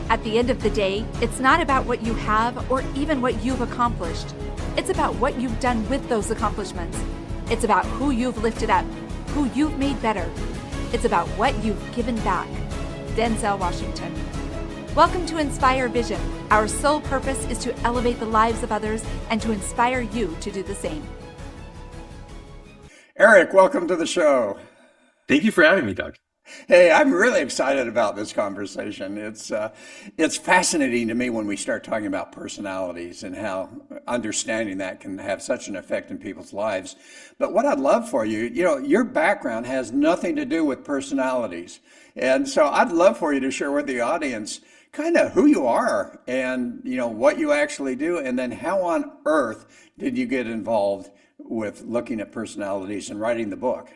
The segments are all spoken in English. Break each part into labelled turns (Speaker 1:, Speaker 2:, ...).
Speaker 1: At the end of the day, it's not about what you have or even what you've accomplished. It's about what you've done with those accomplishments. It's about who you've lifted up, who you've made better. It's about what you've given back. Denzel Washington. Welcome to Inspire Vision. Our sole purpose is to elevate the lives of others and to inspire you to do the same.
Speaker 2: Eric, welcome to the show.
Speaker 3: Thank you for having me, Doug.
Speaker 2: Hey, I'm really excited about this conversation. It's fascinating to me when we start talking about personalities and how understanding that can have such an effect in people's lives. But what I'd love for you, your background has nothing to do with personalities. And so I'd love for you to share with the audience kind of who you are and, what you actually do, and then how on earth did you get involved with looking at personalities and writing the book?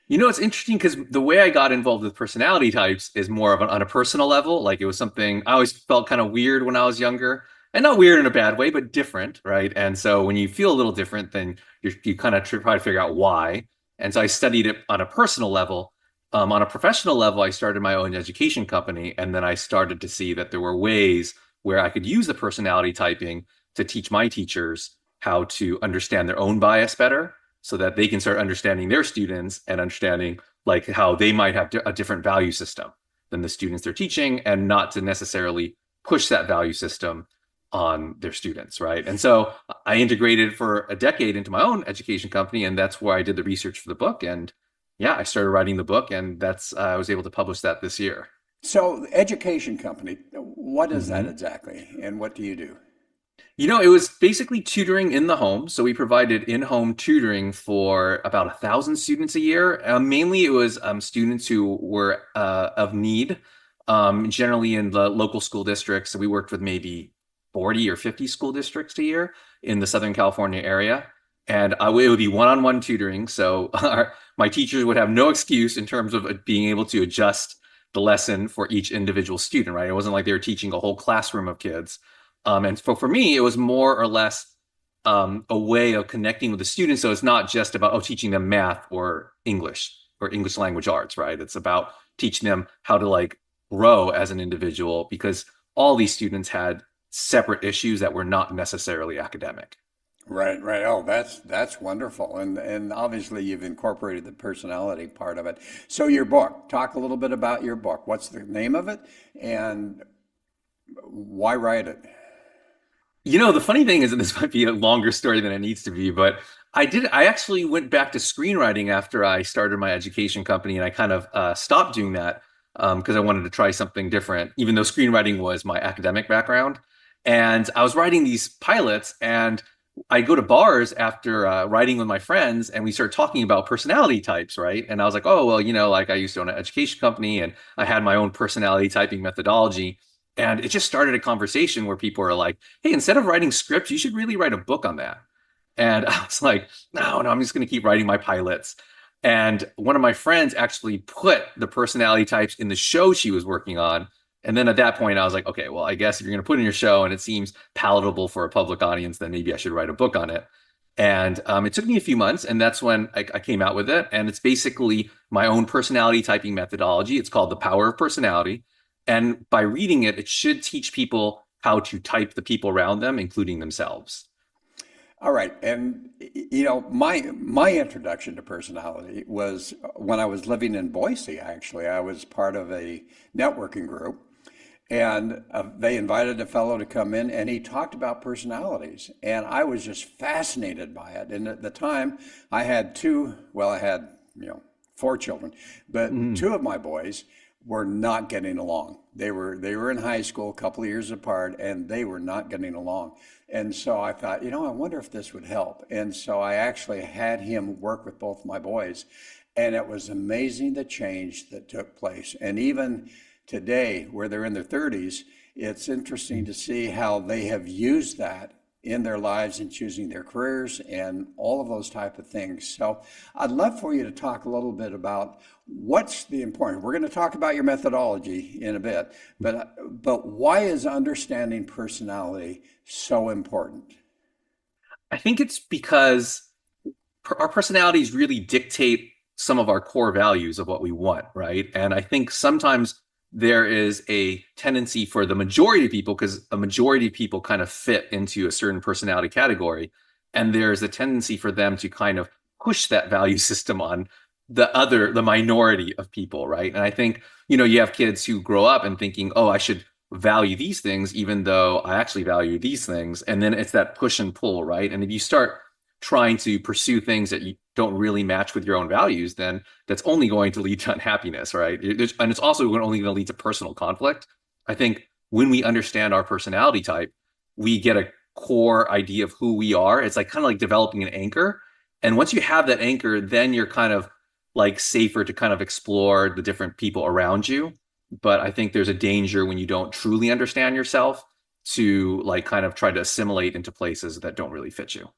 Speaker 3: It's interesting because the way I got involved with personality types is more of on a personal level. Like it was something I always felt kind of weird when I was younger, and not weird in a bad way, but different, right? And so when you feel a little different, then you kind of try to figure out why. And so I studied it on a personal level. On a professional level, I started my own education company, and then I started to see that there were ways where I could use the personality typing to teach my teachers how to understand their own bias better, so that they can start understanding their students and understanding like how they might have a different value system than the students they're teaching, and not to necessarily push that value system on their students, right? And so I integrated for a decade into my own education company, and that's where I did the research for the book. And yeah, I started writing the book, and I was able to publish that this year.
Speaker 2: So, education company, what is that
Speaker 3: Mhm.
Speaker 2: exactly, and what do you do?
Speaker 3: It was basically tutoring in the home. So we provided in-home tutoring for about 1,000 students a year. Mainly, it was students who were of need, generally in the local school districts. So we worked with maybe 40 or 50 school districts a year in the Southern California area. And it would be one-on-one tutoring. So my teachers would have no excuse in terms of being able to adjust the lesson for each individual student, right? It wasn't like they were teaching a whole classroom of kids. And for me, it was more or less a way of connecting with the students. So it's not just about teaching them math or English language arts, right? It's about teaching them how to like grow as an individual, because all these students had separate issues that were not necessarily academic.
Speaker 2: Right, right. Oh, that's wonderful, and obviously you've incorporated the personality part of it. So your book, talk a little bit about your book. What's the name of it, and why write it?
Speaker 3: The funny thing is that this might be a longer story than it needs to be, but I actually went back to screenwriting after I started my education company, and I kind of stopped doing that because I wanted to try something different, even though screenwriting was my academic background. And I was writing these pilots, and I go to bars after writing with my friends, and we start talking about personality types, right? And I was like, oh, well, like I used to own an education company, and I had my own personality typing methodology. And it just started a conversation where people are like, hey, instead of writing scripts, you should really write a book on that. And I was like, no, I'm just going to keep writing my pilots. And one of my friends actually put the personality types in the show she was working on. And then at that point, I was like, okay, well, I guess if you're going to put it in your show and it seems palatable for a public audience, then maybe I should write a book on it. And it took me a few months, and that's when I came out with it. And it's basically my own personality typing methodology. It's called The Power of Personality. And by reading it, it should teach people how to type the people around them, including themselves.
Speaker 2: All right, and my introduction to personality was when I was living in Boise. Actually, I was part of a networking group, and they invited a fellow to come in, and he talked about personalities, and I was just fascinated by it. And at the time, I had four children, but
Speaker 3: Mm.
Speaker 2: two of my boys were not getting along. They were in high school, a couple of years apart, and they were not getting along. And so I thought, I wonder if this would help. And so I actually had him work with both my boys, and it was amazing the change that took place. And even today, where they're in their 30s, it's interesting to see how they have used that in their lives and choosing their careers and all of those type of things. So I'd love for you to talk a little bit about what's the important. We're going to talk about your methodology in a bit, but why is understanding personality so important?
Speaker 3: I think it's because our personalities really dictate some of our core values of what we want, right? And I think sometimes there is a tendency for the majority of people, because a majority of people kind of fit into a certain personality category, and there's a tendency for them to kind of push that value system on the minority of people, right? And I think, you have kids who grow up and thinking, oh, I should value these things, even though I actually value these things. And then it's that push and pull, right? And if you start trying to pursue things that you don't really match with your own values, then that's only going to lead to unhappiness, right? And it's also only going to lead to personal conflict. I think when we understand our personality type, we get a core idea of who we are. It's like kind of like developing an anchor. And once you have that anchor, then you're kind of like safer to kind of explore the different people around you. But I think there's a danger when you don't truly understand yourself to like kind of try to assimilate into places that don't really fit you.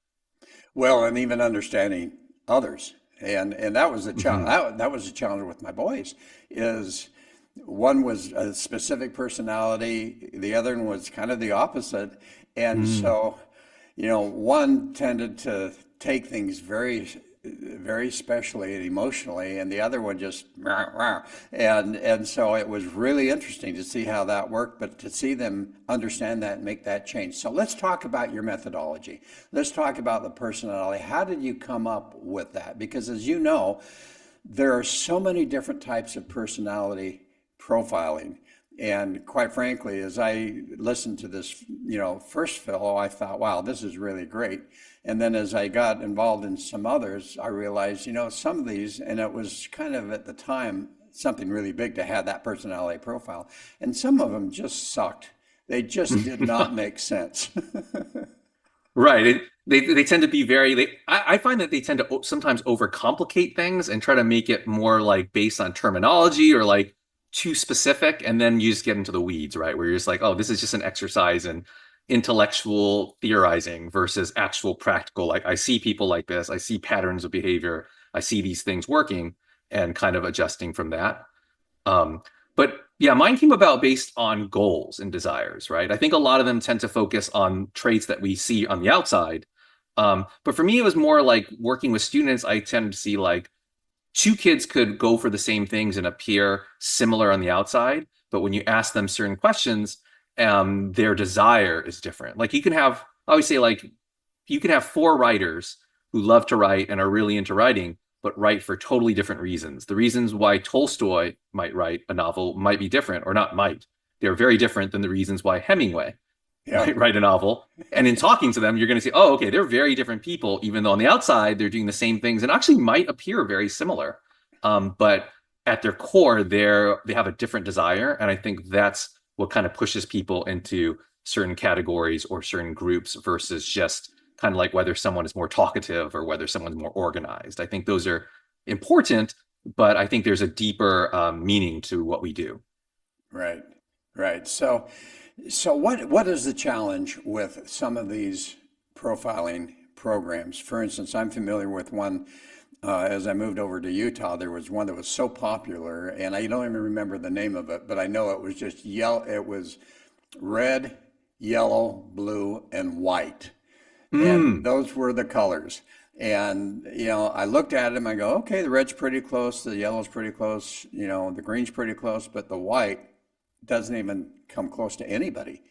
Speaker 2: Well, and even understanding others. And that was a challenge.
Speaker 3: Hmm.
Speaker 2: That was a challenge with my boys. Is one was a specific personality, the other one was kind of the opposite. And
Speaker 3: Mm.
Speaker 2: so, one tended to take things very specially and emotionally, and the other one just rah, rah. And so it was really interesting to see how that worked, but to see them understand that and make that change. So let's talk about your methodology. Let's talk about the personality. How did you come up with that? Because as you know, there are so many different types of personality profiling. And quite frankly, as I listened to this, first fellow, I thought, wow, this is really great. And then as I got involved in some others, I realized, some of these, and it was kind of at the time something really big to have that personality profile. And some of them just sucked. They just did not make sense.
Speaker 3: Right. They tend to be I find that they tend to sometimes overcomplicate things and try to make it more like based on terminology or like too specific. And then you just get into the weeds, right? Where you're just like, oh, this is just an exercise in intellectual theorizing versus actual practical. Like I see people like this, I see patterns of behavior, I see these things working and kind of adjusting from that. Um, but yeah, mine came about based on goals and desires, right? I think a lot of them tend to focus on traits that we see on the outside. But for me, it was more like working with students. I tend to see like two kids could go for the same things and appear similar on the outside, but when you ask them certain questions, their desire is different. Like I always say, like you can have four writers who love to write and are really into writing, but write for totally different reasons. The reasons why Tolstoy might write a novel might be different, or not might. They're very different than the reasons why Hemingway
Speaker 2: Yeah.
Speaker 3: might write a novel. And in talking to them, you're going to see, oh, okay, they're very different people, even though on the outside they're doing the same things and actually might appear very similar. But at their core, they have a different desire. And I think that's what kind of pushes people into certain categories or certain groups versus just kind of like whether someone is more talkative or whether someone's more organized. I think those are important, but I think there's a deeper meaning to what we do.
Speaker 2: Right. Right. So what is the challenge with some of these profiling programs? For instance, I'm familiar with one. As I moved over to Utah, there was one that was so popular, and I don't even remember the name of it, but I know it was just yellow. It was red, yellow, blue, and white, and
Speaker 3: Mm.
Speaker 2: those were the colors. And I looked at them. I go, okay, the red's pretty close, the yellow's pretty close, the green's pretty close, but the white doesn't even come close to anybody.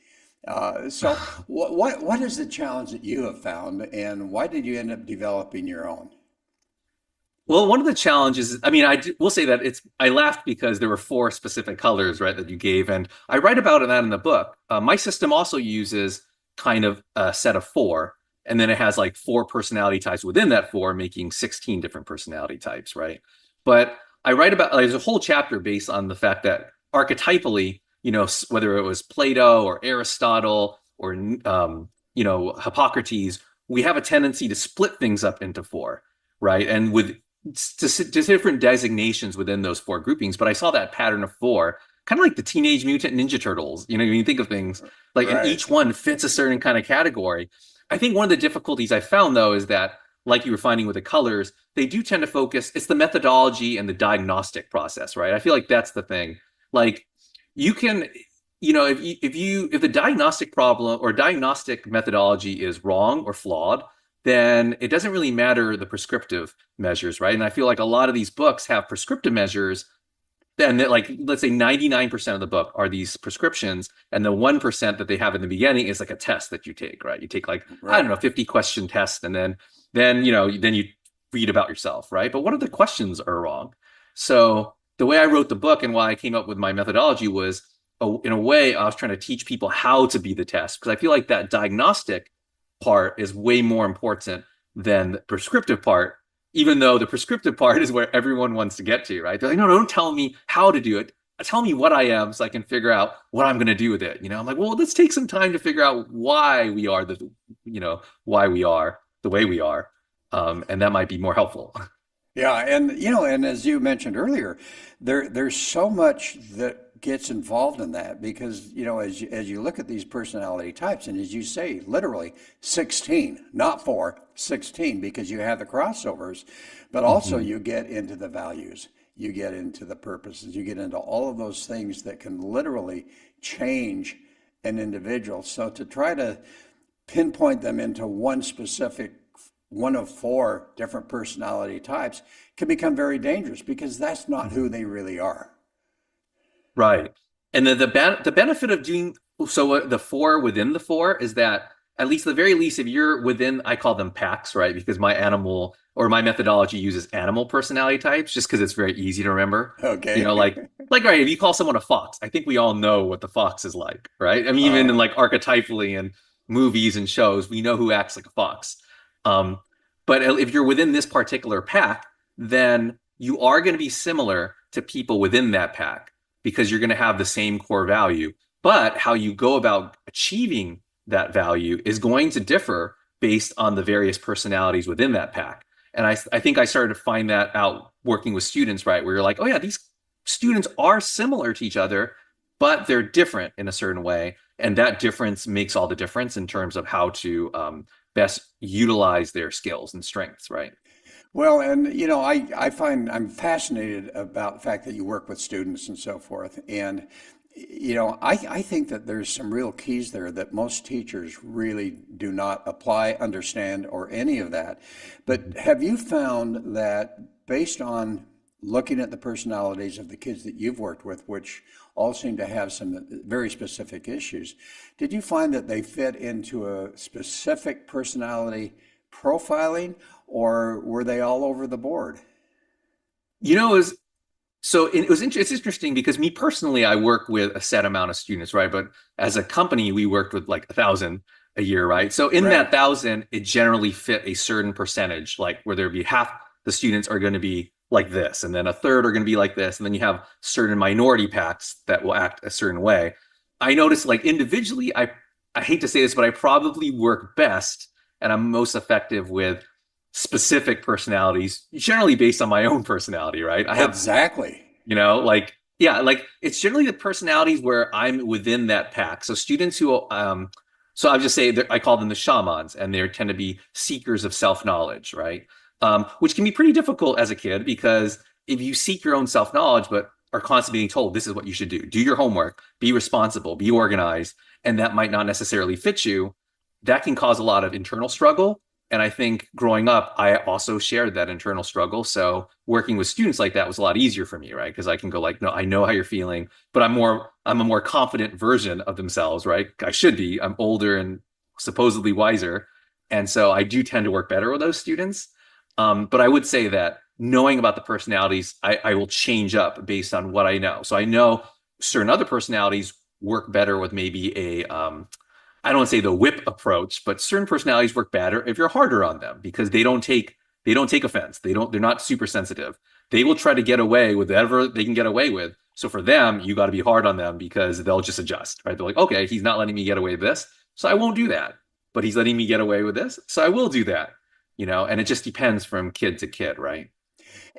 Speaker 2: So what is the challenge that you have found, and why did you end up developing your own?
Speaker 3: Well, one of the challenges, I mean, will say that I laughed because there were four specific colors, right, that you gave. And I write about that in the book. My system also uses kind of a set of four. And then it has like four personality types within that four, making 16 different personality types, right? But I write about, like, there's a whole chapter based on the fact that archetypally, whether it was Plato or Aristotle or, Hippocrates, we have a tendency to split things up into four, right? And with to different designations within those four groupings. But I saw that pattern of four, kind of like the Teenage Mutant Ninja Turtles. When you think of things like, and
Speaker 2: Right.
Speaker 3: each one fits a certain kind of category. I think one of the difficulties I found though is that, like you were finding with the colors, they do tend to focus. It's the methodology and the diagnostic process, right? I feel like that's the thing. Like you can, if the diagnostic problem or diagnostic methodology is wrong or flawed, then it doesn't really matter the prescriptive measures, right? And I feel like a lot of these books have prescriptive measures and that, like, let's say 99% of the book are these prescriptions, and the 1% that they have in the beginning is like a test that you take, right? You take, like, I don't
Speaker 2: Right.
Speaker 3: know, 50 question test, and then you read about yourself, right? But what if the questions are wrong? So the way I wrote the book and why I came up with my methodology was, in a way, I was trying to teach people how to be the test, because I feel like that diagnostic part is way more important than the prescriptive part, even though the prescriptive part is where everyone wants to get to, right? They're like, no, don't tell me how to do it. Tell me what I am so I can figure out what I'm going to do with it. I'm like, well, let's take some time to figure out why we are why we are the way we are. And that might be more helpful.
Speaker 2: Yeah, and and as you mentioned earlier, there's so much that gets involved in that because as you look at these personality types, and as you say, literally 16, not 4, 16, because you have the crossovers, but also
Speaker 3: Mhm.
Speaker 2: you get into the values, you get into the purposes, you get into all of those things that can literally change an individual. So to try to pinpoint them into one specific one of 4 different personality types can become very dangerous because that's not who
Speaker 3: Mhm.
Speaker 2: they really are.
Speaker 3: Right. And the benefit of doing so, the four within the four is that, at least the very least, if you're within, I call them packs, right? Because my methodology uses animal personality types just because it's very easy to remember.
Speaker 2: Okay.
Speaker 3: Like, right, if you call someone a fox, I think we all know what the fox is like, right? I mean, even in,
Speaker 2: Uh,
Speaker 3: like, archetypally in movies and shows, we know who acts like a fox. Um, but if you're within this particular pack, then you are going to be similar to people within that pack because you're going to have the same core value. But how you go about achieving that value is going to differ based on the various personalities within that pack. And I think I started to find that out working with students, right? Where you're like, oh, yeah, these students are similar to each other, but they're different in a certain way. And that difference makes all the difference in terms of how to best utilize their skills and strengths, right?
Speaker 2: well, and I find I'm fascinated about the fact that you work with students and so forth. And I think that there's some real keys there that most teachers really do not apply, understand, or any of that. But
Speaker 3: Mhm.
Speaker 2: have you found that based on looking at the personalities of the kids that you've worked with, which all seem to have some very specific issues, did you find that they fit into a specific personality profiling, or were they all over the board?
Speaker 3: You know, it was it's interesting because, me personally, I work with a set amount of students, right? But as a company, we worked with like 1,000 a year, right? So in that
Speaker 2: Right.
Speaker 3: 1,000, it generally fit a certain percentage, like where there'd be half the students are going to be like this, and then a third are going to be like this, and then you have certain minority packs that will act a certain way. I noticed, like, individually, I hate to say this, but I probably work best and I'm most effective with specific personalities, generally based on my own personality, right? I have
Speaker 2: Exactly.
Speaker 3: like, yeah, like, it's generally the personalities where I'm within that pack. So students who so I'll just say that I call them the shamans, and they tend to be seekers of self-knowledge, right? Which can be pretty difficult as a kid, because if you seek your own self-knowledge but are constantly being told this is what you should do your homework, be responsible, be organized, and that might not necessarily fit you, that can cause a lot of internal struggle. And I think growing up, I also shared that internal struggle. So working with students like that was a lot easier for me, right? Because I can go like, no, I know how you're feeling, but I'm a more confident version of themselves, right? I should be. I'm older and supposedly wiser. And so I do tend to work better with those students. But I would say that knowing about the personalities, I will change up based on what I know. So I know certain other personalities work better with maybe I don't want to say the whip approach, but certain personalities work better if you're harder on them, because they don't take offense. They're not super sensitive. They will try to get away with whatever they can get away with. So for them, you got to be hard on them because they'll just adjust, right? They're like, okay, he's not letting me get away with this, so I won't do that. But he's letting me get away with this, so I will do that. And it just depends from kid to kid, right?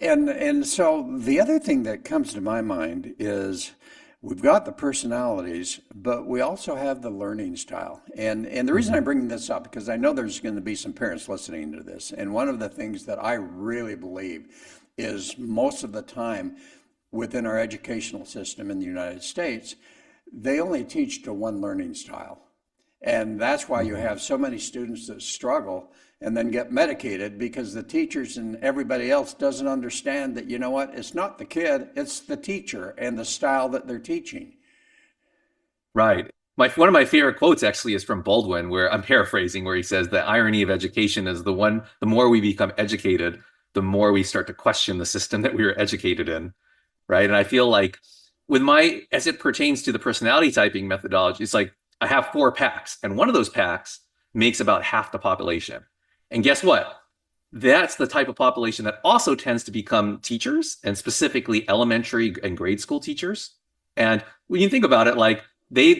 Speaker 2: And so the other thing that comes to my mind is we've got the personalities, but we also have the learning style. And the reason I'm
Speaker 3: Mhm.
Speaker 2: bringing this up because I know there's going to be some parents listening to this. And one of the things that I really believe is most of the time within our educational system in the United States, they only teach to one learning style. And that's why you
Speaker 3: Mhm.
Speaker 2: have so many students that struggle and then get medicated because the teachers and everybody else doesn't understand that, you know what, it's not the kid, it's the teacher and the style that they're teaching.
Speaker 3: Right. One of my favorite quotes actually is from Baldwin, where I'm paraphrasing, where he says the irony of education is the more we become educated, the more we start to question the system that we were educated in. Right. And I feel like as it pertains to the personality typing methodology, it's like I have four packs, and one of those packs makes about half the population. And guess what? That's the type of population that also tends to become teachers, and specifically elementary and grade school teachers. And when you think about it, like they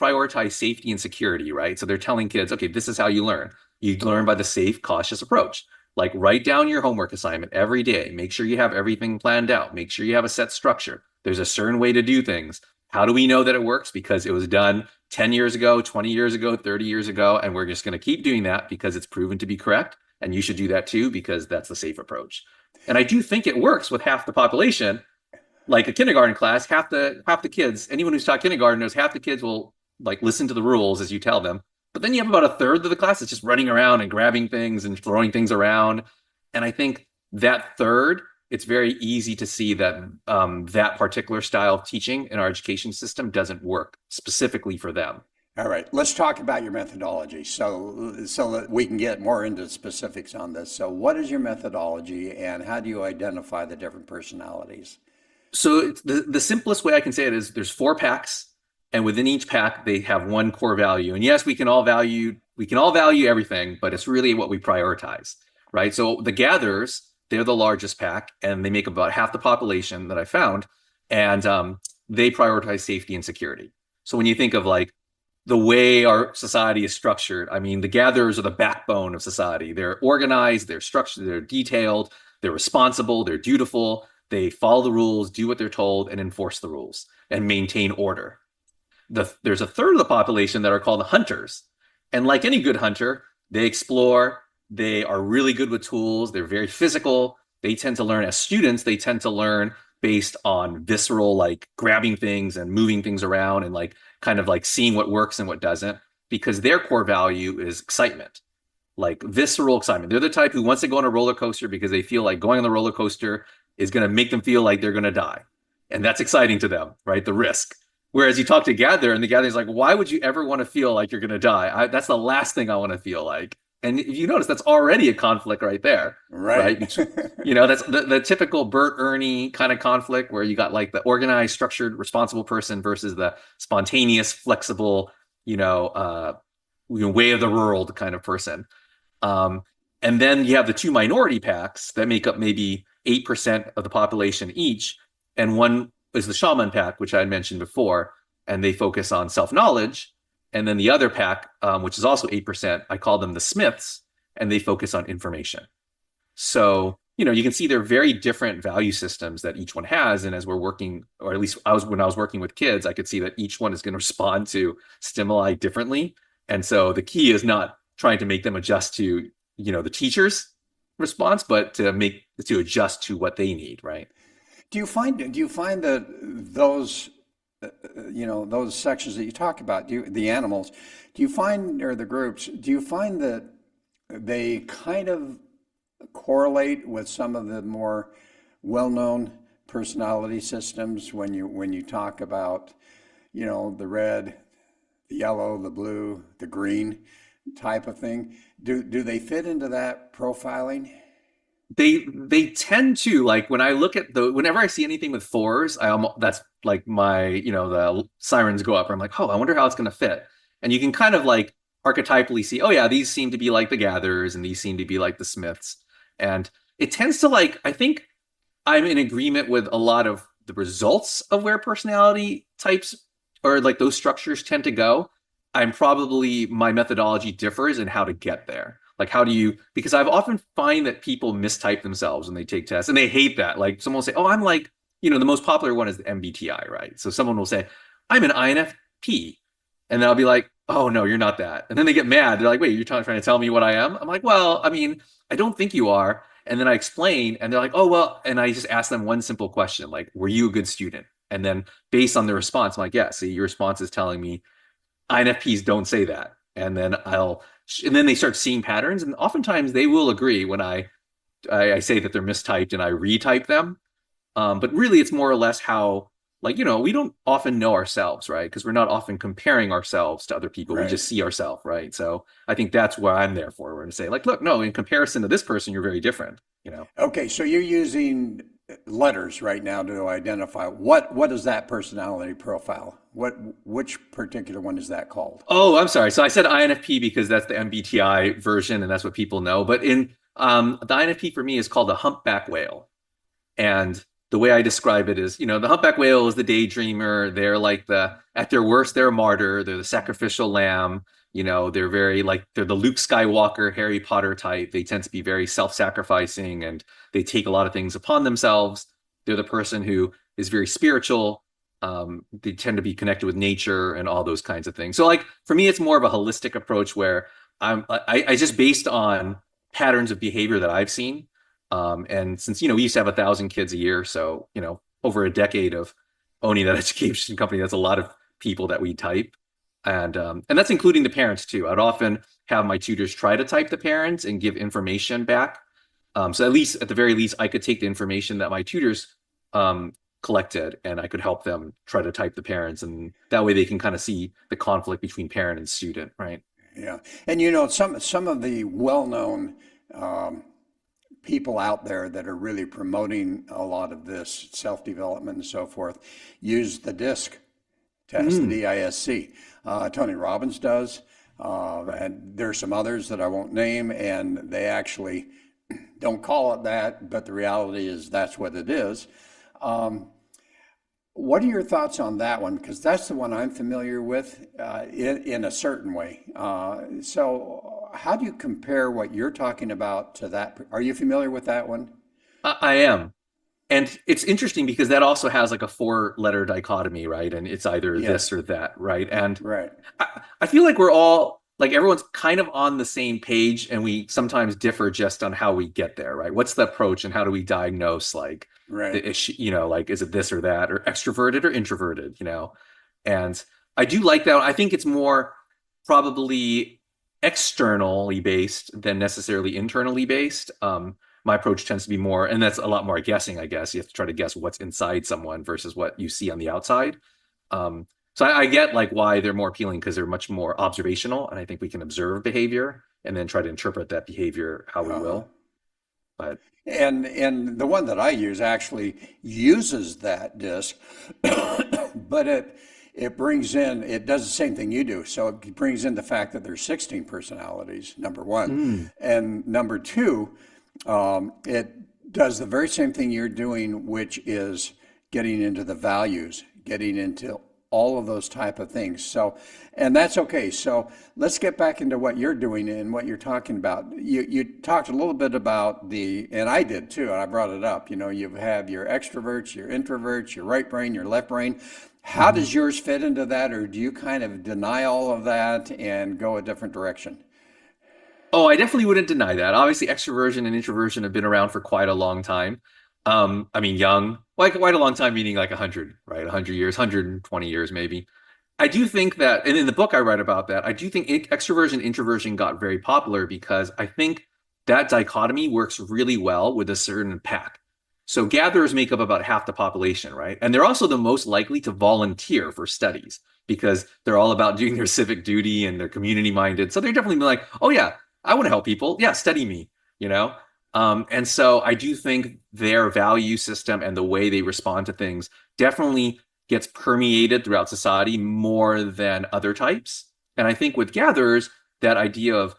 Speaker 3: prioritize safety and security, right? So they're telling kids, okay, this is how you learn. You learn by the safe, cautious approach. Like write down your homework assignment every day. Make sure you have everything planned out. Make sure you have a set structure. There's a certain way to do things. How do we know that it works? Because it was done 10 years ago, 20 years ago, 30 years ago, and we're just going to keep doing that because it's proven to be correct. And you should do that too because that's the safe approach. And I do think it works with half the population. Like a kindergarten class, half the kids, anyone who's taught kindergarten knows half the kids will like listen to the rules as you tell them. But then you have about a third of the class that's just running around and grabbing things and throwing things around. And I think that third, it's very easy to see that that particular style of teaching in our education system doesn't work specifically for them.
Speaker 2: All right, let's talk about your methodology so that we can get more into specifics on this. So what is your methodology and how do you identify the different personalities?
Speaker 3: So the simplest way I can say it is there's four packs, and within each pack they have one core value. And yes, we can all value everything, but it's really what we prioritize, right? So the gatherers, they're the largest pack, and they make about half the population that I found, and they prioritize safety and security. So when you think of like the way our society is structured, I mean, the gatherers are the backbone of society. They're organized, they're structured, they're detailed, they're responsible, they're dutiful, they follow the rules, do what they're told, and enforce the rules and maintain order. There's a third of the population that are called the hunters. And like any good hunter, they explore, they are really good with tools, they're very physical. They tend to learn as students, they tend to learn based on visceral, like grabbing things and moving things around and like kind of like seeing what works and what doesn't, because their core value is excitement, like visceral excitement. They're the type who wants to go on a roller coaster because they feel like going on the roller coaster is going to make them feel like they're going to die. And that's exciting to them, right? The risk. Whereas you talk to Gather, and the Gather's like, why would you ever want to feel like you're going to die? That's the last thing I want to feel like. And if you notice, that's already a conflict right there,
Speaker 2: Right.
Speaker 3: right? That's the typical Bert Ernie kind of conflict where you got like the organized, structured, responsible person versus the spontaneous, flexible, way of the world kind of person. Um, and then you have the two minority packs that make up maybe 8% of the population each. And one is the shaman pack, which I had mentioned before, and they focus on self-knowledge. And then the other pack, which is also 8%, I call them the Smiths, and they focus on information. So, you can see they're very different value systems that each one has. And as we're working, or at least when I was working with kids, I could see that each one is going to respond to stimuli differently. And so the key is not trying to make them adjust to, the teacher's response, but to adjust to what they need, right?
Speaker 2: Do you find that those those sections that you talk about, the animals, do you find, or the groups, do you find that they kind of correlate with some of the more well-known personality systems when you talk about, the red, the yellow, the blue, the green type of thing? Do they fit into that profiling?
Speaker 3: They tend to, like, when I look at whenever I see anything with fours, that's like my, the sirens go up. I'm like, oh, I wonder how it's going to fit. And you can kind of like archetypally see, oh yeah, these seem to be like the gatherers and these seem to be like the Smiths. And it tends to, like, I think I'm in agreement with a lot of the results of where personality types or like those structures tend to go. My methodology differs in how to get there. Like, how do you, because I've often find that people mistype themselves when they take tests and they hate that. Like, someone will say, oh, I'm like, the most popular one is the MBTI, right? So someone will say, I'm an INFP. And then I'll be like, oh, no, you're not that. And then they get mad. They're like, wait, you're trying to tell me what I am? I'm like, well, I mean, I don't think you are. And then I explain, and they're like, oh, well, and I just ask them one simple question, like, were you a good student? And then based on the response, I'm like, yeah, see, your response is telling me INFPs don't say that. and then and then they start seeing patterns, and oftentimes they will agree when I say that they're mistyped and I retype them. But really, it's more or less how, like, we don't often know ourselves, right? Because we're not often comparing ourselves to other people. We
Speaker 2: Right.
Speaker 3: just see ourselves, right? So I think that's what I'm there for. We're going to say, like, look, no, in comparison to this person, you're very different.
Speaker 2: Okay, so you're using letters right now to identify what is that personality profile? Which particular one is that called?
Speaker 3: Oh, I'm sorry. So I said INFP because that's the MBTI version and that's what people know. But in the INFP for me is called the humpback whale. And the way I describe it is, the humpback whale is the daydreamer. They're like at their worst, they're a martyr. They're the sacrificial lamb. They're very like, they're the Luke Skywalker, Harry Potter type. They tend to be very self-sacrificing and they take a lot of things upon themselves. They're the person who is very spiritual. They tend to be connected with nature and all those kinds of things. So like for me, it's more of a holistic approach where I just based on patterns of behavior that I've seen. And since, we used to have 1,000 kids a year, so, over a decade of owning that education company, that's a lot of people that we type. And that's including the parents too. I'd often have my tutors try to type the parents and give information back. So at the very least, I could take the information that my tutors collected and I could help them try to type the parents. And that way they can kind of see the conflict between parent and student, right?
Speaker 2: Yeah, and some of the well-known um, people out there that are really promoting a lot of this self-development and so forth use the DISC test, the
Speaker 3: Mm.
Speaker 2: DISC. Tony Robbins does, and there's some others that I won't name, and they actually don't call it that, but the reality is that's what it is. Um, what are your thoughts on that one? Because that's the one I'm familiar with in a certain way. So, how do you compare what you're talking about to that? Are you familiar with that one?
Speaker 3: I am. And it's interesting because that also has like a four-letter dichotomy, right? And it's either this
Speaker 2: Yes,
Speaker 3: or that, right? And
Speaker 2: right,
Speaker 3: I feel like we're all like everyone's kind of on the same page, and we sometimes differ just on how we get there, right? What's the approach, and how do we diagnose like
Speaker 2: right.
Speaker 3: the issue, like is it this or that, or extroverted or introverted? And I do like that. I think it's more probably externally based than necessarily internally based. My approach tends to be more, and that's a lot more guessing, I guess. You have to try to guess what's inside someone versus what you see on the outside. So I get like why they're more appealing because they're much more observational, and I think we can observe behavior and then try to interpret that behavior how we
Speaker 2: Uh-huh.
Speaker 3: will. But
Speaker 2: And the one that I use actually uses that disk, but it brings in it does the same thing you do. So it brings in the fact that there's 16 personalities, number one,
Speaker 3: mm,
Speaker 2: and number two, it does the very same thing you're doing, which is getting into the values, getting into all of those type of things. So, and that's okay. So let's get back into what you're doing and what you're talking about. You talked a little bit about and I did too, and I brought it up. You have your extroverts, your introverts, your right brain, your left brain. How
Speaker 3: mhm.
Speaker 2: does yours fit into that, or do you kind of deny all of that and go a different direction?
Speaker 3: Oh, I definitely wouldn't deny that. Obviously, extroversion and introversion have been around for quite a long time. I mean, young, like quite a long time, meaning like 100, right? 100 years, 120 years, maybe. I do think that, and in the book I write about that, I do think extroversion, introversion got very popular because I think that dichotomy works really well with a certain pack. So gatherers make up about half the population, right? And they're also the most likely to volunteer for studies because they're all about doing their civic duty and they're community minded. So they're definitely like, oh yeah, I want to help people. Yeah, study me, you know? And so I do think their value system and the way they respond to things definitely gets permeated throughout society more than other types. And I think with gatherers, that idea of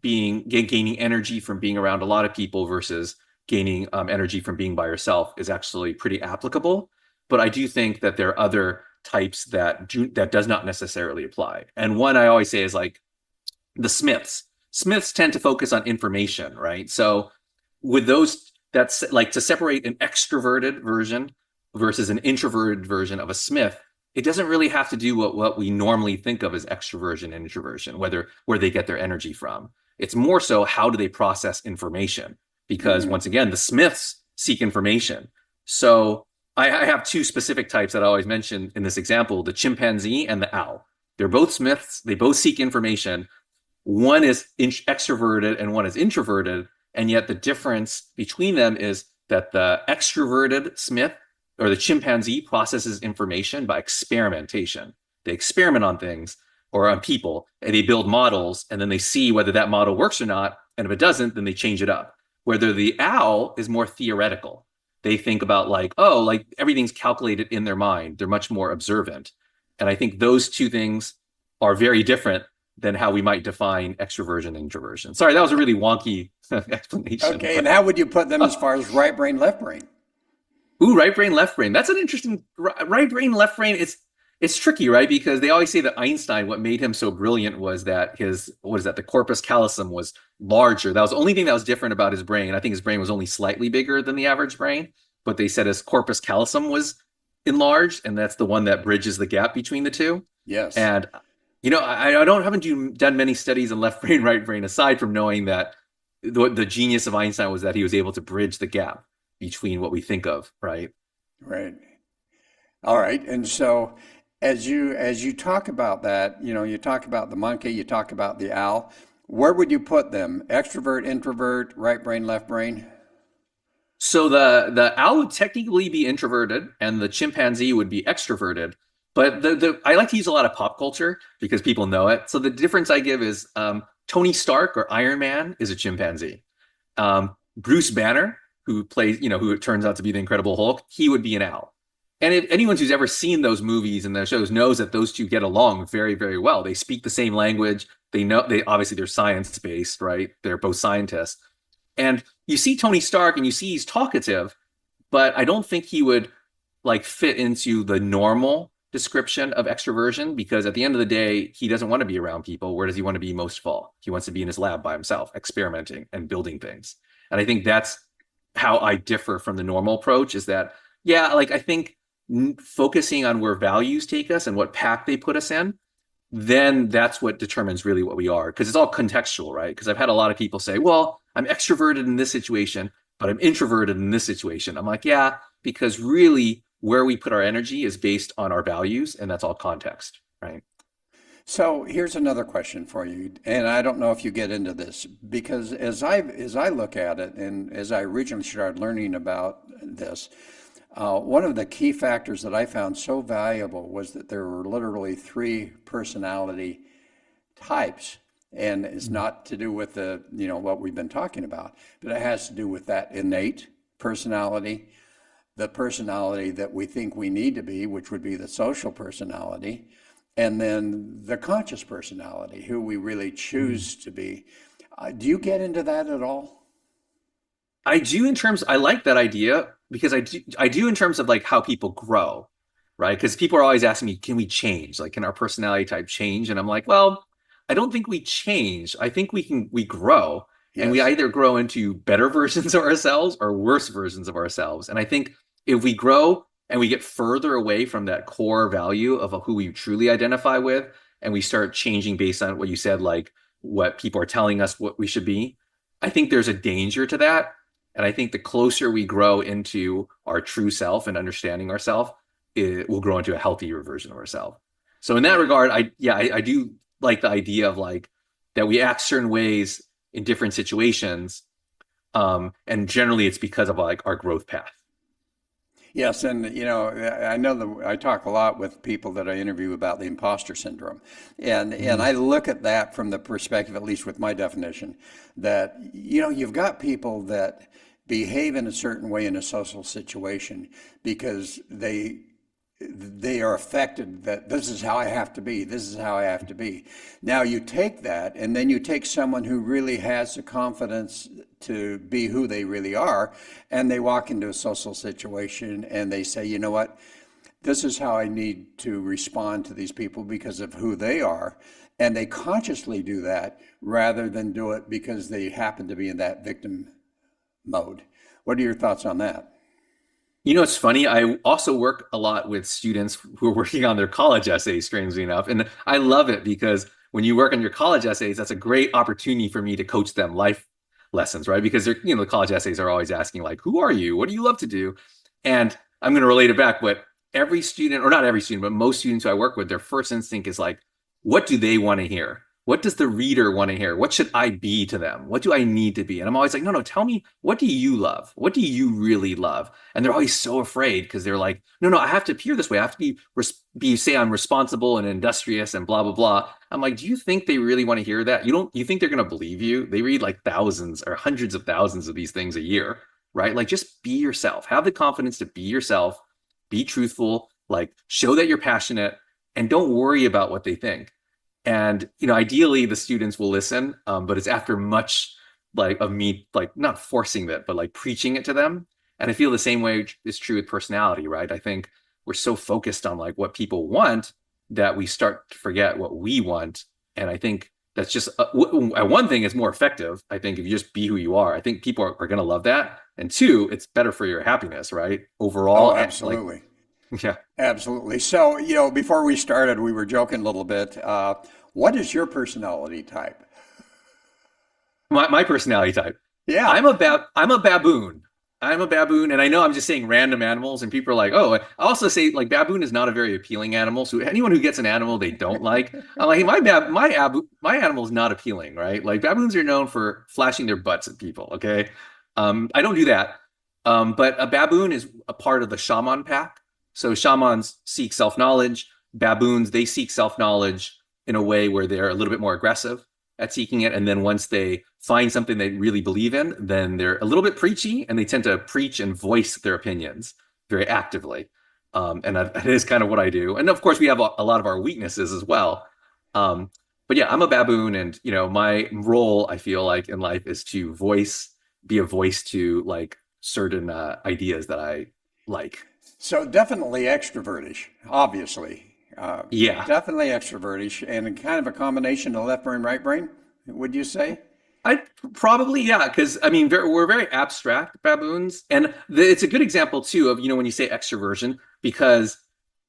Speaker 3: gaining energy from being around a lot of people versus gaining energy from being by yourself is actually pretty applicable. But I do think that there are other types that does not necessarily apply. And one I always say is like the Smiths. Smiths tend to focus on information, right? So with those, that's like to separate an extroverted version versus an introverted version of a Smith, it doesn't really have to do what we normally think of as extroversion and introversion, where they get their energy from. It's more so how do they process information? Because
Speaker 2: Hmm.
Speaker 3: once again, the Smiths seek information. So I have two specific types that I always mention in this example, the chimpanzee and the owl. They're both Smiths. They both seek information, one is extroverted and one is introverted, and yet the difference between them is that the extroverted Smith or the chimpanzee processes information by experimentation. They experiment on things or on people, and they build models, and then they see whether that model works or not. And if it doesn't, then they change it up. Whether the owl is more theoretical. They think about like, oh, like everything's calculated in their mind. They're much more observant. And I think those two things are very different than how we might define extroversion and introversion. Sorry, that was a really wonky explanation.
Speaker 2: Okay, and
Speaker 3: But
Speaker 2: how would you put them as far as right brain, left brain?
Speaker 3: ooh, right brain, left brain. That's an interesting right brain, left brain. It's tricky, right? Because they always say that Einstein, what made him so brilliant was that his, what is that, the corpus callosum was larger. That was the only thing that was different about his brain. I think his brain was only slightly bigger than the average brain, but they said his corpus callosum was enlarged, and that's the one that bridges the gap between the two.
Speaker 2: Yes.
Speaker 3: And I don't haven't done many studies on left brain, right brain, aside from knowing that the genius of Einstein was that he was able to bridge the gap between what we think of, right?
Speaker 2: Right. All right. And so as you talk about that, you talk about the monkey, you talk about the owl, where would you put them? Extrovert, introvert, right brain, left brain?
Speaker 3: So the owl would technically be introverted, and the chimpanzee would be extroverted. But the I like to use a lot of pop culture because people know it. So the difference I give is Tony Stark or Iron Man is a chimpanzee. Bruce Banner, who plays, who it turns out to be the Incredible Hulk, he would be an owl. And if anyone who's ever seen those movies and those shows knows that those two get along very, very well. They speak the same language. They know they obviously they're science based, right? They're both scientists. And you see Tony Stark and you see he's talkative, but I don't think he would like fit into the normal description of extroversion because at the end of the day, he doesn't want to be around people. Where does he want to be most of all? He wants to be in his lab by himself, experimenting and building things. And I think that's how I differ from the normal approach is that, yeah, like I think focusing on where values take us and what pack they put us in, then that's what determines really what we are. Because it's all contextual, right? Because I've had a lot of people say, well, I'm extroverted in this situation, but I'm introverted in this situation. I'm like, yeah, because really where we put our energy is based on our values, and that's all context, right?
Speaker 2: So here's another question for you, and I don't know if you get into this because as I look at it, and as I originally started learning about this, one of the key factors that I found so valuable was that there were literally three personality types, and it's not to do with the what we've been talking about, but it has to do with that innate personality, the personality that we think we need to be, which would be the social personality, and then the conscious personality, who we really choose to be. Do you get into that at all?
Speaker 3: I do in terms, I like that idea because I do in terms of like how people grow, right? Because people are always asking me, can we change? Like, can our personality type change? And I'm like, well, I don't think we change. I think we grow and we
Speaker 2: Yes.
Speaker 3: either grow into better versions of ourselves or worse versions of ourselves. And I think if we grow and we get further away from that core value of who we truly identify with, and we start changing based on what you said, like what people are telling us what we should be, I think there's a danger to that. And I think the closer we grow into our true self and understanding ourselves, it will grow into a healthier version of ourselves. So in that regard, I do like the idea of like that we act certain ways in different situations. And generally it's because of like our growth path.
Speaker 2: Yes, and I know that I talk a lot with people that I interview about the imposter syndrome, and
Speaker 3: Mhm.
Speaker 2: I look at that from the perspective, at least with my definition, that you've got people that behave in a certain way in a social situation because they are affected that this is how I have to be, this is how I have to be. Now you take that and then you take someone who really has the confidence to be who they really are, and they walk into a social situation and they say, you know what, this is how I need to respond to these people because of who they are. And they consciously do that rather than do it because they happen to be in that victim mode. What are your thoughts on that?
Speaker 3: It's funny. I also work a lot with students who are working on their college essays, strangely enough. And I love it because when you work on your college essays, that's a great opportunity for me to coach them life lessons, right? Because the college essays are always asking, like, who are you? What do you love to do? And I'm going to relate it back, but every student, or not every student, but most students who I work with, their first instinct is like, what do they want to hear? What does the reader want to hear? What should I be to them? What do I need to be? And I'm always like, no, no, tell me, what do you love? What do you really love? And they're always so afraid because they're like, no, no, I have to appear this way. I have to be say I'm responsible and industrious and blah blah blah. I'm like, do you think they really want to hear that? You think they're going to believe you? They read like thousands or hundreds of thousands of these things a year, right? Like just be yourself. Have the confidence to be yourself, be truthful, like show that you're passionate and don't worry about what they think. And ideally the students will listen, but it's after much like of me like not forcing that, but like preaching it to them. And I feel the same way is true with personality, right? I think we're so focused on like what people want that we start to forget what we want. And I think that's just one thing is more effective. I think if you just be who you are, I think people are going to love that. And two, it's better for your happiness, right?
Speaker 2: Oh,
Speaker 3: Overall, like,
Speaker 2: absolutely.
Speaker 3: yeah.
Speaker 2: Absolutely. So, before we started, we were joking a little bit. What is your personality type?
Speaker 3: My personality type.
Speaker 2: Yeah.
Speaker 3: I'm a baboon. I'm a baboon, and I know I'm just saying random animals, and people are like, "Oh." I also say like baboon is not a very appealing animal. So anyone who gets an animal they don't like, I'm like, hey, my animal is not appealing, right? Like baboons are known for flashing their butts at people. Okay, I don't do that. But a baboon is a part of the shaman pack. So shamans seek self-knowledge. Baboons they seek self-knowledge in a way where they're a little bit more aggressive at seeking it. And then once they find something they really believe in, then they're a little bit preachy and they tend to preach and voice their opinions very actively. And that is kind of what I do. And of course, we have a lot of our weaknesses as well. But yeah, I'm a baboon. And, my role, I feel like in life is to be a voice to like certain ideas that I like.
Speaker 2: So definitely extrovertish, obviously. Uh,
Speaker 3: Yeah.
Speaker 2: Definitely extrovertish and kind of a combination of left brain, right brain, would you say?
Speaker 3: I probably yeah, because I mean we're very abstract baboons, and it's a good example too of when you say extroversion because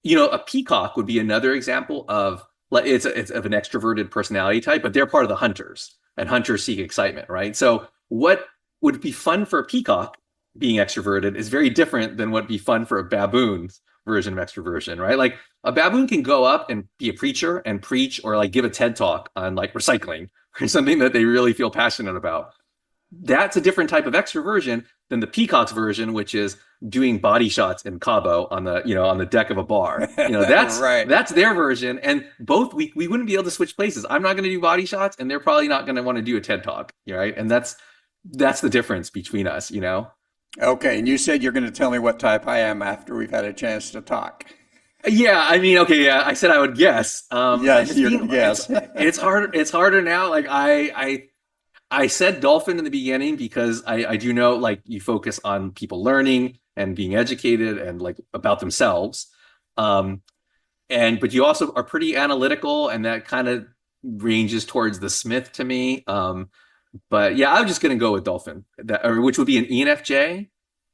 Speaker 3: a peacock would be another example of like it's of an extroverted personality type, but they're part of the hunters, and hunters seek excitement, right? So what would be fun for a peacock being extroverted is very different than what would be fun for a baboon's version of extroversion, right? Like a baboon can go up and be a preacher and preach or like give a TED talk on like recycling or something that they really feel passionate about. That's a different type of extroversion than the peacock's version, which is doing body shots in Cabo on the on the deck of a bar.
Speaker 2: Right.
Speaker 3: That's their version, and both we wouldn't be able to switch places. I'm not going to do body shots, and they're probably not going to want to do a TED talk, right? And that's the difference between us.
Speaker 2: Okay. And you said you're going to tell me what type I am after we've had a chance to talk.
Speaker 3: Yeah, I mean, okay, yeah, I said I would guess.
Speaker 2: Yes,
Speaker 3: It's
Speaker 2: you're
Speaker 3: been
Speaker 2: going to guess.
Speaker 3: it's harder. It's harder now. Like I said dolphin in the beginning because I do know like you focus on people learning and being educated and like about themselves. Um, but you also are pretty analytical and that kind of ranges towards the Smith to me. But yeah, I'm just gonna go with dolphin, which would be an ENFJ.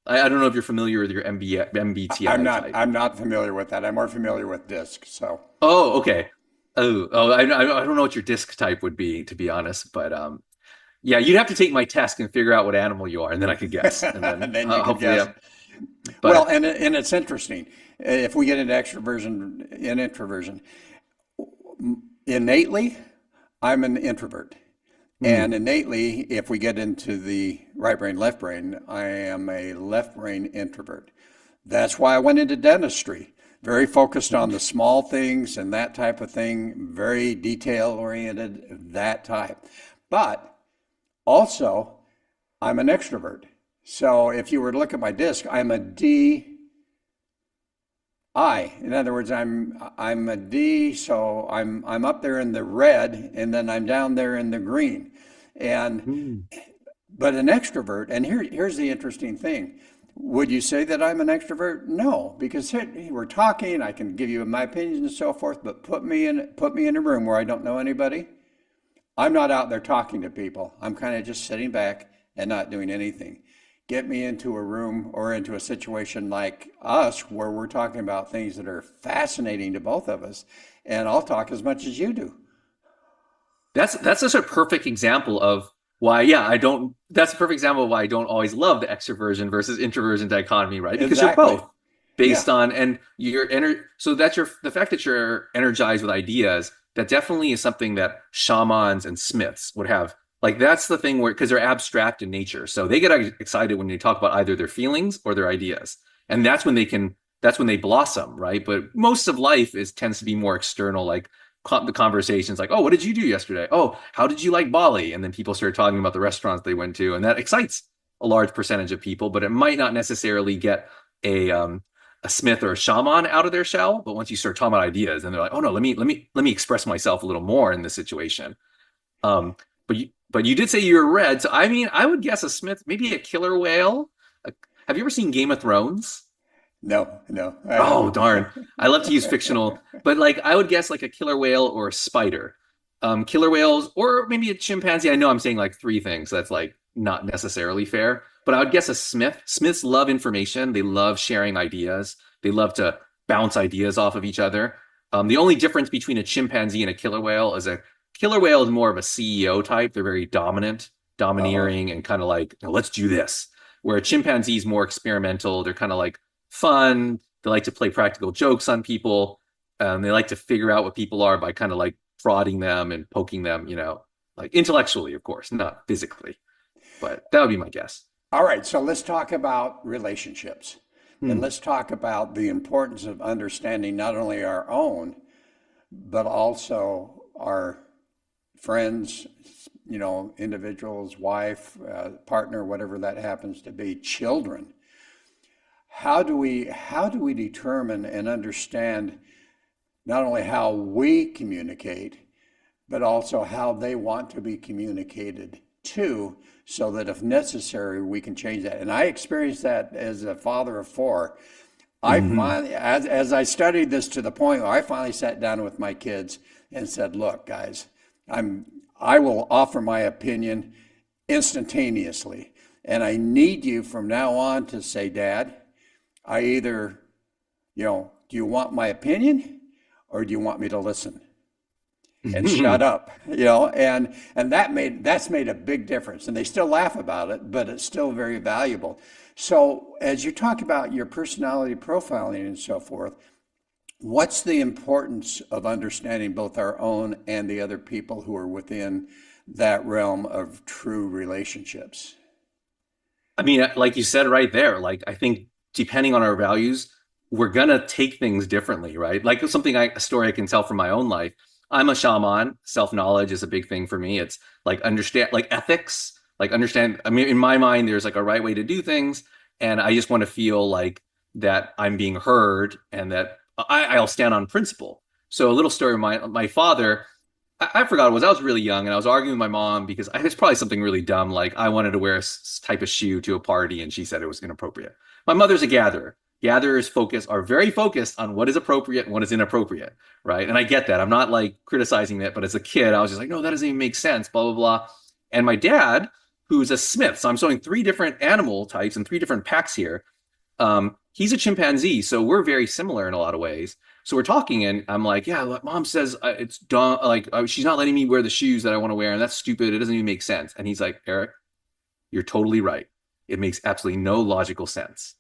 Speaker 3: I don't know if you're familiar with your MBTI type.
Speaker 2: I'm not familiar with that. I'm more familiar with disc. So,
Speaker 3: Oh, okay. Oh, I don't know what your disc type would be, to be honest. But yeah, you'd have to take my test and figure out what animal you are, and then I could guess, and then
Speaker 2: and then you could
Speaker 3: hopefully,
Speaker 2: guess.
Speaker 3: yeah.
Speaker 2: Well,
Speaker 3: But
Speaker 2: and it's interesting. If we get into extroversion and introversion, innately, I'm an introvert.
Speaker 3: hmm,
Speaker 2: And innately, if we get into the right brain, left brain, I am a left brain introvert. That's why I went into dentistry. Very focused on the small things and that type of thing, very detail oriented, that type. But also, I'm an extrovert. So if you were to look at my disc, I'm a D I. In other words, I'm a D, so I'm up there in the red, and then I'm down there in the green. And
Speaker 3: hmm.
Speaker 2: but an extrovert, and here's the interesting thing. Would you say that I'm an extrovert? No, because here, we're talking, I can give you my opinions and so forth, but put me in a room where I don't know anybody. I'm not out there talking to people. I'm kind of just sitting back and not doing anything. Get me into a room or into a situation like us where we're talking about things that are fascinating to both of us, and I'll talk as much as you do.
Speaker 3: That's just a perfect example of why, yeah, I don't. That's a perfect example of why I don't always love the extroversion versus introversion dichotomy, right? Because you're
Speaker 2: Exactly.
Speaker 3: both
Speaker 2: Yeah.
Speaker 3: based on, and you're ener so that's the fact that you're energized with ideas that definitely is something that shamans and smiths would have. Like that's the thing where because they're abstract in nature. So they get excited when they talk about either their feelings or their ideas. And that's when they blossom, right? But most of life is tends to be more external, like the conversations like, oh, what did you do yesterday? Oh, how did you like Bali? And then people start talking about the restaurants they went to, and that excites a large percentage of people, but it might not necessarily get a um, a smith or a shaman out of their shell. But once you start talking about ideas, and they're like, oh no, let me express myself a little more in this situation. Um, but you did say you were red, so I mean, I would guess a smith, maybe a killer whale. Have you ever seen Game of Thrones?
Speaker 2: No, no, I
Speaker 3: Oh,
Speaker 2: haven't.
Speaker 3: darn. I love to use fictional, but like I would guess like a killer whale or a spider. Killer whales or maybe a chimpanzee. I know I'm saying like three things. That's like not necessarily fair, but I would guess a smith. Smiths love information. They love sharing ideas. They love to bounce ideas off of each other. The only difference between a chimpanzee and a killer whale is a killer whale is more of a CEO type. They're very dominant,
Speaker 2: Uh-oh.
Speaker 3: domineering, and kind of like, "No, let's do this." Where a chimpanzee is more experimental. They're kind of like fun. They like to play practical jokes on people. They like to figure out what people are by kind of like prodding them and poking them, like intellectually, of course, not physically. But that would be my guess.
Speaker 2: All right, so let's talk about relationships. And
Speaker 3: Hmm.
Speaker 2: let's talk about the importance of understanding not only our own, but also our friends, individuals, wife, partner, whatever that happens to be, children. How do we determine and understand not only how we communicate, but also how they want to be communicated to, so that if necessary, we can change that. And I experienced that as a father of four. I
Speaker 3: Hmm.
Speaker 2: finally, as I studied this to the point where I finally sat down with my kids and said, "Look, guys, I'm I will offer my opinion instantaneously, and I need you from now on to say, Dad, I either, do you want my opinion or do you want me to listen and shut up?" And that's made a big difference. And they still laugh about it, but it's still very valuable. So as you talk about your personality profiling and so forth, what's the importance of understanding both our own and the other people who are within that realm of true relationships?
Speaker 3: I mean, like you said right there, like I think depending on our values, we're gonna take things differently, right? Like a story I can tell from my own life. I'm a shaman. Self-knowledge is a big thing for me. It's like understand, like ethics, like understand. I mean, in my mind, there's like a right way to do things, and I just want to feel like that I'm being heard and that I'll stand on principle. So a little story of my father. I forgot it was. I was really young and I was arguing with my mom because it's probably something really dumb. Like I wanted to wear a type of shoe to a party and she said it was inappropriate. My mother's a gatherer. Gatherers are very focused on what is appropriate and what is inappropriate, right? And I get that. I'm not like criticizing it, but as a kid, I was just like, no, that doesn't even make sense, blah, blah, blah. And my dad, who's a smith, so I'm showing three different animal types and three different packs here. He's a chimpanzee, so we're very similar in a lot of ways. So we're talking, and I'm like, "Yeah, like, mom says it's dumb. Like she's not letting me wear the shoes that I want to wear, and that's stupid. It doesn't even make sense." And he's like, "Eric, you're totally right. It makes absolutely no logical sense.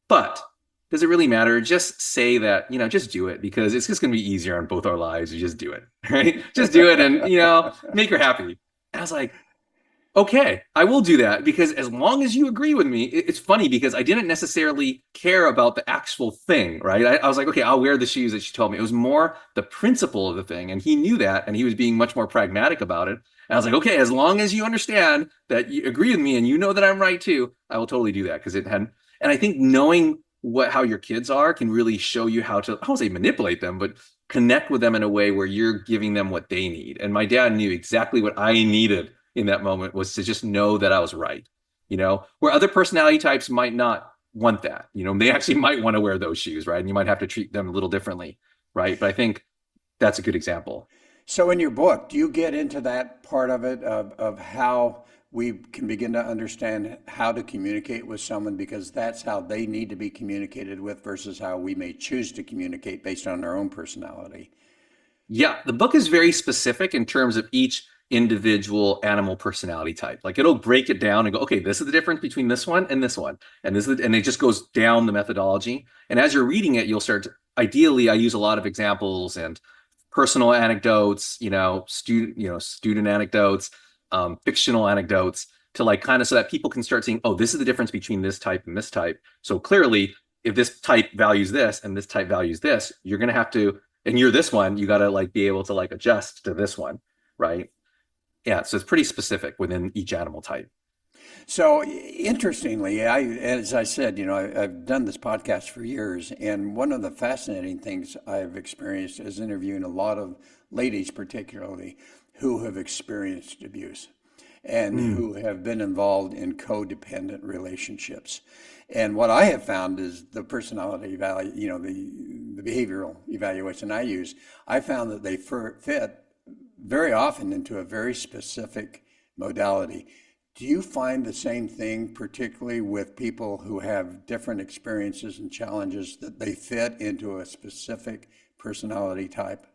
Speaker 3: But does it really matter? Just say that, just do it because it's just going to be easier on both our lives. You just do it, right? Just do it, and make her happy." And I was like, okay, I will do that because as long as you agree with me, it's funny because I didn't necessarily care about the actual thing, right? I was like, okay, I'll wear the shoes that she told me. It was more the principle of the thing. And he knew that and he was being much more pragmatic about it. And I was like, okay, as long as you understand that you agree with me and you know that I'm right too, I will totally do that because it had, and I think knowing how your kids are can really show you how to, I won't say manipulate them, but connect with them in a way where you're giving them what they need. And my dad knew exactly what I needed in that moment was to just know that I was right, where other personality types might not want that. They actually might want to wear those shoes, right? And you might have to treat them a little differently, right? But I think that's a good example.
Speaker 2: So in your book, do you get into that part of it of how we can begin to understand how to communicate with someone because that's how they need to be communicated with versus how we may choose to communicate based on our own personality?
Speaker 3: Yeah, the book is very specific in terms of each individual animal personality type. Like it'll break it down and go, okay, this is the difference between this one and this one. And and it just goes down the methodology. And as you're reading it, you'll start ideally, I use a lot of examples and personal anecdotes, student anecdotes, fictional anecdotes to like kind of so that people can start seeing, oh, this is the difference between this type and this type. So clearly, if this type values this and this type values this, you're going to have to, and you're this one, you got to like be able to like adjust to this one, right? Yeah, so it's pretty specific within each animal type.
Speaker 2: So interestingly, as I said, I've done this podcast for years, and one of the fascinating things I've experienced is interviewing a lot of ladies, particularly, who have experienced abuse and
Speaker 3: Mm.
Speaker 2: who have been involved in codependent relationships. And what I have found is the personality value, the behavioral evaluation I use, I found that they fit very often into a very specific modality. Do you find the same thing, particularly with people who have different experiences and challenges, that they fit into a specific personality type?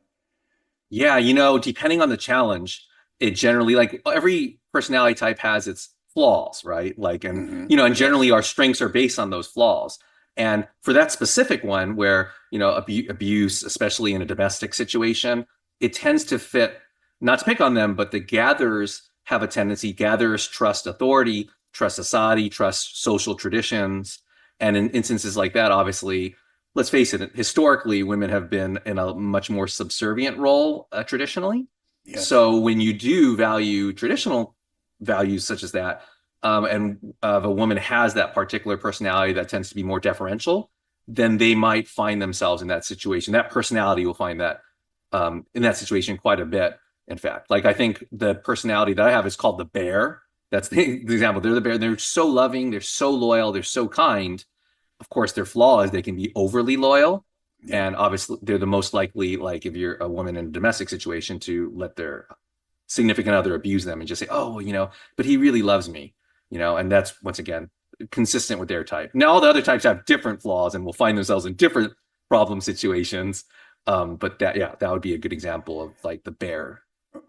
Speaker 3: Yeah, depending on the challenge, it generally like every personality type has its flaws, right? Like, and and
Speaker 2: Yes.
Speaker 3: generally our strengths are based on those flaws. And for that specific one, where abuse, especially in a domestic situation, it tends to fit. Not to pick on them, but the gatherers have a tendency. Gatherers trust authority, trust society, trust social traditions, and in instances like that, obviously let's face it, historically, women have been in a much more subservient role traditionally.
Speaker 2: Yes.
Speaker 3: So when you do value traditional values such as that, and if a woman has that particular personality that tends to be more deferential, then they might find themselves in that situation. That personality will find that in that situation quite a bit. In fact, like I think the personality that I have is called the bear. That's the example. They're the bear. They're so loving. They're so loyal. They're so kind. Of course, their flaw is they can be overly loyal.
Speaker 2: Yeah.
Speaker 3: And obviously, they're the most likely, like if you're a woman in a domestic situation, to let their significant other abuse them and just say, oh, well, but he really loves me, and that's once again consistent with their type. Now, all the other types have different flaws and will find themselves in different problem situations. But that would be a good example of like the bear.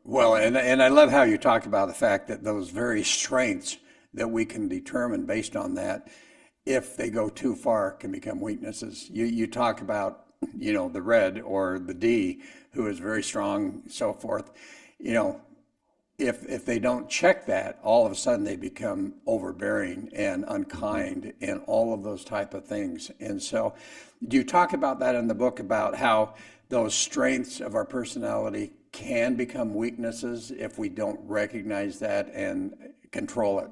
Speaker 2: Well, and I love how you talk about the fact that those very strengths that we can determine based on that, if they go too far, can become weaknesses. You talk about, the red or the D, who is very strong, so forth. You know, if they don't check that, all of a sudden they become overbearing and unkind and all of those type of things. And so, do you talk about that in the book about how those strengths of our personality can become weaknesses if we don't recognize that and control it?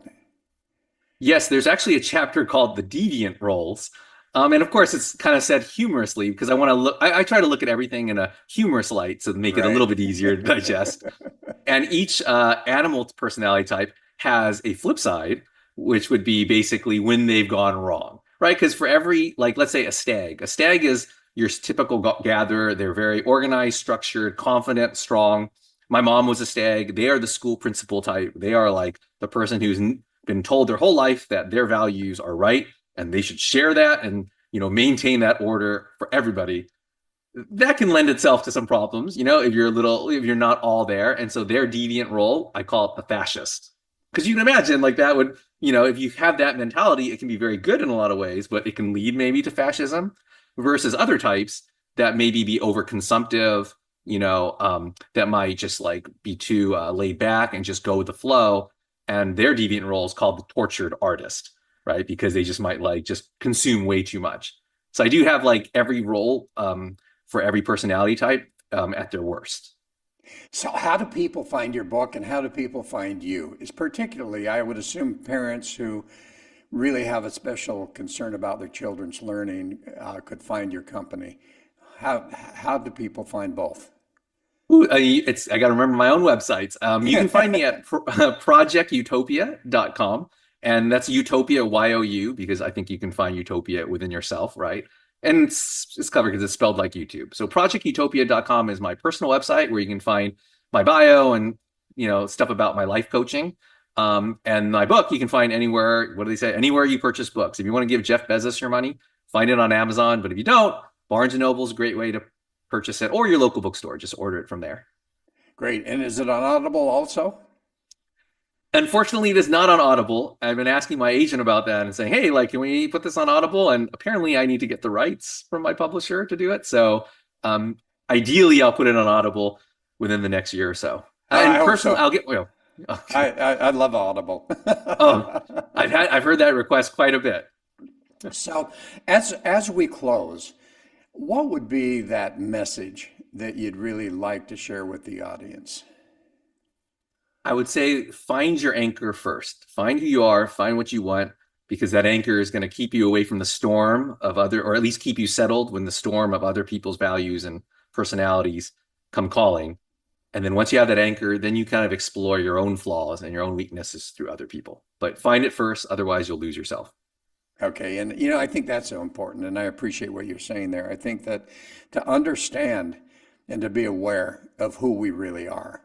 Speaker 3: Yes, there's actually a chapter called the deviant roles. And of course, it's kind of said humorously because I want to look, I try to look at everything in a humorous light to make it a little
Speaker 2: Right.
Speaker 3: bit easier to digest. And each animal personality type has a flip side, which would be basically when they've gone wrong, right? Because for every, like, let's say a stag is your typical gatherer. They're very organized, structured, confident, strong. My mom was a stag. They are the school principal type. They are like the person who's been told their whole life that their values are right and they should share that and, maintain that order for everybody. That can lend itself to some problems, if you're not all there. And so their deviant role, I call it the fascist. Because you can imagine like that would, if you have that mentality, it can be very good in a lot of ways, but it can lead maybe to fascism versus other types that maybe be overconsumptive, that might just like be too laid back and just go with the flow. And their deviant role is called the tortured artist, right? Because they just might like just consume way too much. So I do have like every role for every personality type at their worst.
Speaker 2: So, how do people find your book and how do people find you? Is particularly, I would assume, parents who really have a special concern about their children's learning could find your company. How do people find both?
Speaker 3: Ooh, I got to remember my own websites. You can find me at projectutopia.com, and that's Utopia YOU because I think you can find utopia within yourself, right? And it's clever because it's spelled like YouTube. So projectutopia.com is my personal website where you can find my bio and stuff about my life coaching. And my book you can find anywhere. What do they say? Anywhere you purchase books. If you want to give Jeff Bezos your money, find it on Amazon. But if you don't, Barnes and Noble is a great way to purchase it, or your local bookstore. Just order it from there.
Speaker 2: Great. And is it on Audible also?
Speaker 3: Unfortunately, it is not on Audible. I've been asking my agent about that and saying, hey, like, can we put this on Audible? And apparently, I need to get the rights from my publisher to do it. So ideally, I'll put it on Audible within the next year or so.
Speaker 2: I
Speaker 3: And
Speaker 2: hope
Speaker 3: personally,
Speaker 2: so.
Speaker 3: I'll get, well, okay.
Speaker 2: I love Audible.
Speaker 3: Oh, I've heard that request quite a bit.
Speaker 2: So, as we close, what would be that message that you'd really like to share with the audience?
Speaker 3: I would say find your anchor first. Find who you are, find what you want, because that anchor is going to keep you away from the storm of other, or at least keep you settled when the storm of other people's values and personalities come calling. And then once you have that anchor, then you kind of explore your own flaws and your own weaknesses through other people. But find it first, otherwise you'll lose yourself.
Speaker 2: Okay, and I think that's so important, and I appreciate what you're saying there. I think that to understand and to be aware of who we really are,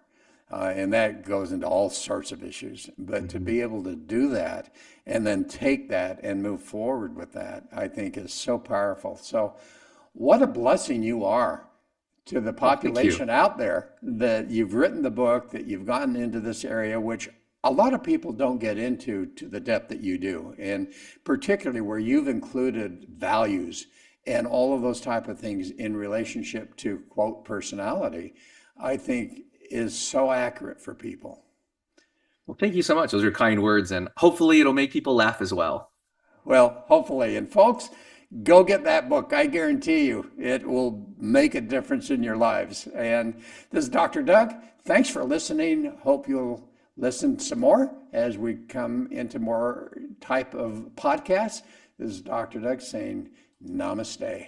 Speaker 2: and that goes into all sorts of issues, but to
Speaker 3: Mhm.
Speaker 2: be able to do that and then take that and move forward with that, I think is so powerful. So, what a blessing you are to the
Speaker 3: Well, thank you.
Speaker 2: population out there that you've written the book, that you've gotten into this area, which a lot of people don't get into to the depth that you do, and particularly where you've included values and all of those type of things in relationship to quote personality, I think is so accurate for people.
Speaker 3: Well, thank you so much. Those are kind words, and hopefully it'll make people laugh as well.
Speaker 2: Well, hopefully. And folks, go get that book. I guarantee you it will make a difference in your lives. And this is Dr. Doug. Thanks for listening. Hope you'll listen some more as we come into more type of podcasts. This is Dr. Doug saying namaste.